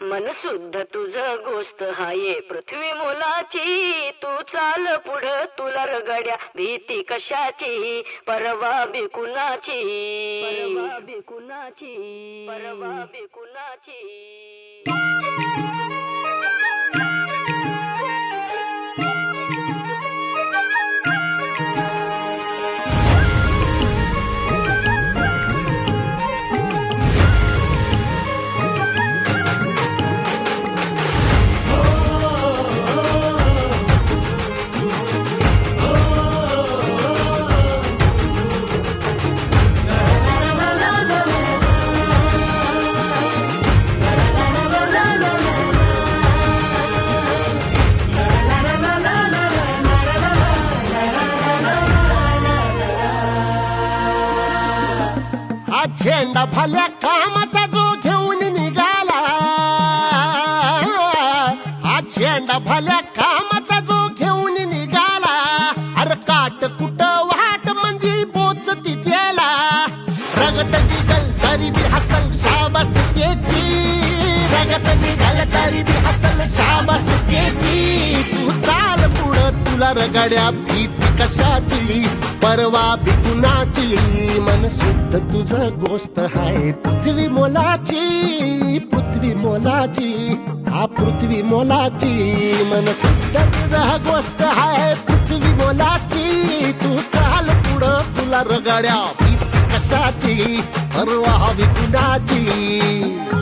मन शुद्ध तुझ गोष्ट हाये पृथ्वी मोलाची. तू चाल पुढं तुला रगड्या भीती कशाची, परवा बी कुणाची, परवा बी कुणाची, परवा बी कुणाची. झेंडा भल्या कामाचा जो घेऊन निघाला, हा झेंडा भल्या कामाचा जो घेऊन निघाला. अरे काट कुट वाट मंदी बोचती त्याला, रगत निघल तरी बी हसल शाबास त्याची, रगत निघल तरी बी हसल शाबास त्याची. तू चाल पुढं तुला रगड्या भीती कशाची, परवा बी कुणाची. मन शुद्ध तुझं गोष्ट हाय पृथ्वी मोलाची, पृथ्वी मोलाची, हा पृथ्वी मोलाची. मन शुद्ध तुझं गोष्ट हाय पृथ्वी मोलाची. तू चाल पुढं तुला रगड्या भीती कशाची, परवा बी कुणाची.